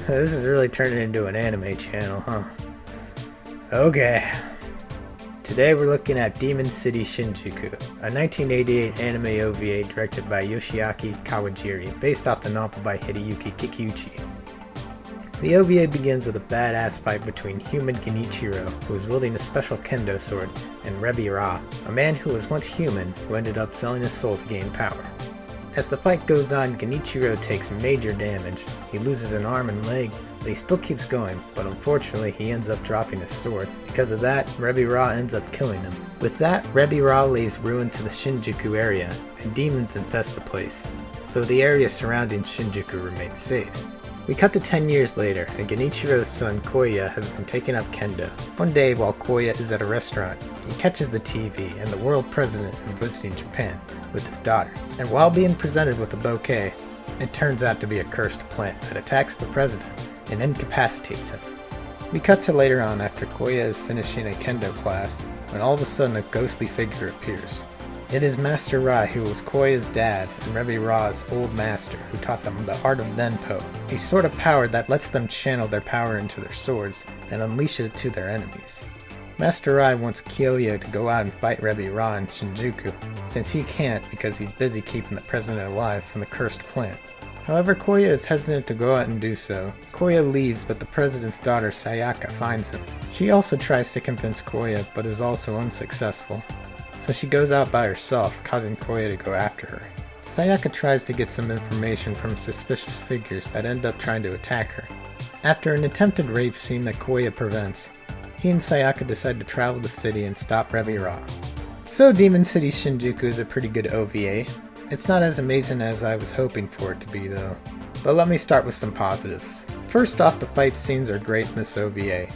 This is really turning into an anime channel, huh? Okay. Today we're looking at Demon City Shinjuku, a 1988 anime OVA directed by Yoshiaki Kawajiri, based off the novel by Hideyuki Kikuchi. The OVA begins with a badass fight between human Genichiro, who is wielding a special kendo sword, and Rebi Ra, a man who was once human who ended up selling his soul to gain power. As the fight goes on, Genichiro takes major damage. He loses an arm and leg, but he still keeps going, but unfortunately he ends up dropping his sword. Because of that, Rebi Ra ends up killing him. With that, Rebi Ra lays ruin to the Shinjuku area, and demons infest the place, though the area surrounding Shinjuku remains safe. We cut to 10 years later, and Genichiro's son Kyoya has been taking up kendo. One day while Kyoya is at a restaurant, he catches the TV and the world president is visiting Japan with his daughter. And while being presented with a bouquet, it turns out to be a cursed plant that attacks the president and incapacitates him. We cut to later on after Kyoya is finishing a kendo class, when all of a sudden a ghostly figure appears. It is Master Rai, who was Kyoya's dad and Rebi Ra's old master, who taught them the art of Nenpo, a sort of power that lets them channel their power into their swords and unleash it to their enemies. Master Rai wants Kyoya to go out and fight Rebi Ra in Shinjuku, since he can't because he's busy keeping the president alive from the cursed plant. However, Kyoya is hesitant to go out and do so. Kyoya leaves, but the president's daughter Sayaka finds him. She also tries to convince Kyoya, but is also unsuccessful. So she goes out by herself, causing Kyoya to go after her. Sayaka tries to get some information from suspicious figures that end up trying to attack her. After an attempted rape scene that Kyoya prevents, he and Sayaka decide to travel the city and stop Rebi Ra. So Demon City Shinjuku is a pretty good OVA. It's not as amazing as I was hoping for it to be though. But let me start with some positives. First off, the fight scenes are great in this OVA.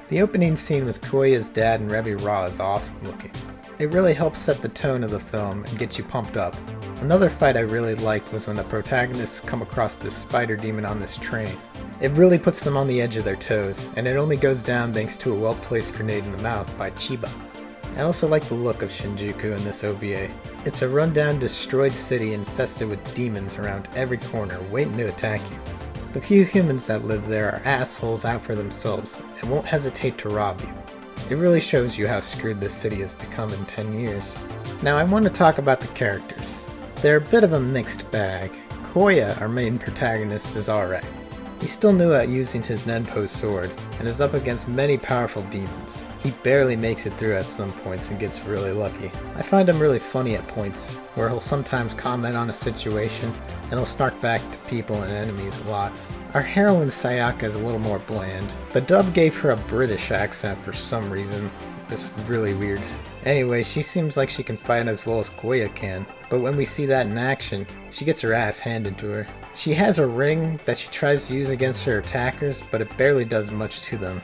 The opening scene with Kyoya's dad and Rebi Ra is awesome looking. It really helps set the tone of the film and get you pumped up. Another fight I really liked was when the protagonists come across this spider demon on this train. It really puts them on the edge of their toes, and it only goes down thanks to a well-placed grenade in the mouth by Chiba. I also like the look of Shinjuku in this OVA. It's a rundown, destroyed city infested with demons around every corner waiting to attack you. The few humans that live there are assholes out for themselves and won't hesitate to rob you. It really shows you how screwed this city has become in 10 years. Now I want to talk about the characters. They're a bit of a mixed bag. Kyoya, our main protagonist, is alright. He's still new at using his Nenpo sword, and is up against many powerful demons. He barely makes it through at some points and gets really lucky. I find him really funny at points, where he'll sometimes comment on a situation, and he'll snark back to people and enemies a lot. Our heroine Sayaka is a little more bland. The dub gave her a British accent for some reason. It's really weird. Anyway, she seems like she can fight as well as Kyoya can, but when we see that in action, she gets her ass handed to her. She has a ring that she tries to use against her attackers, but it barely does much to them.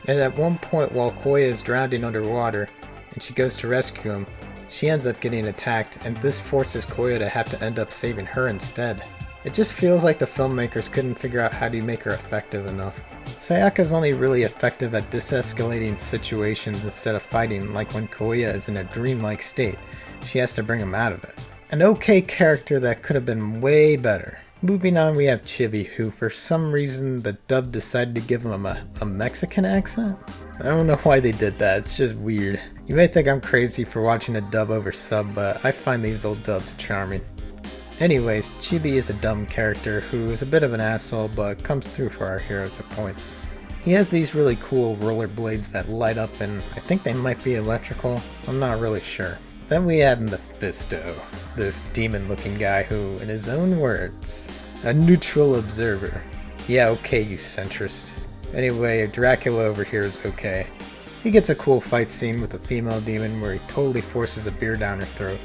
And at one point while Kyoya is drowning underwater, and she goes to rescue him, she ends up getting attacked, and this forces Kyoya to have to end up saving her instead. It just feels like the filmmakers couldn't figure out how to make her effective enough. Sayaka's only really effective at de-escalating situations instead of fighting, like when Kyoya is in a dreamlike state. She has to bring him out of it. An okay character that could have been way better. Moving on, we have Chibi, who for some reason the dub decided to give him a Mexican accent? I don't know why they did that, it's just weird. You may think I'm crazy for watching a dub over sub, but I find these old dubs charming. Anyways, Chibi is a dumb character who is a bit of an asshole but comes through for our heroes at points. He has these really cool roller blades that light up and I think they might be electrical, I'm not really sure. Then we have Mephisto, this demon looking guy who, in his own words, a neutral observer. Yeah, okay, you centrist. Anyway, Dracula over here is okay. He gets a cool fight scene with a female demon where he totally forces a beer down her throat,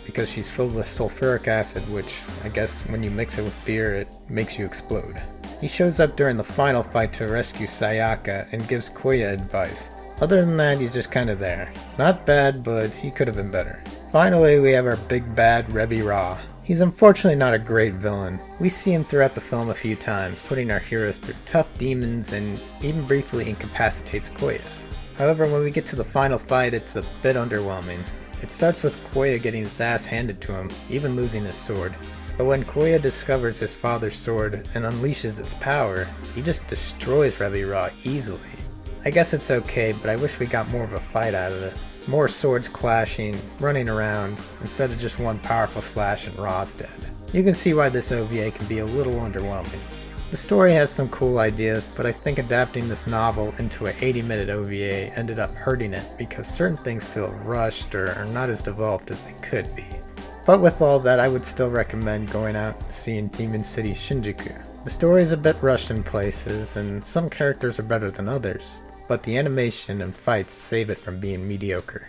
because she's filled with sulfuric acid, which I guess when you mix it with beer it makes you explode. He shows up during the final fight to rescue Sayaka and gives Kyoya advice. Other than that, he's just kinda there. Not bad, but he could have been better. Finally, we have our big bad Rebi Ra. He's unfortunately not a great villain. We see him throughout the film a few times, putting our heroes through tough demons and even briefly incapacitates Kyoya. However, when we get to the final fight, it's a bit underwhelming. It starts with Kyoya getting his ass handed to him, even losing his sword. But when Kyoya discovers his father's sword and unleashes its power, he just destroys Rebi Ra easily. I guess it's okay, but I wish we got more of a fight out of it. More swords clashing, running around, instead of just one powerful slash and Ra's dead. You can see why this OVA can be a little underwhelming. The story has some cool ideas, but I think adapting this novel into an 80-minute OVA ended up hurting it because certain things feel rushed or are not as developed as they could be. But with all that, I would still recommend going out and seeing Demon City Shinjuku. The story is a bit rushed in places, and some characters are better than others, but the animation and fights save it from being mediocre.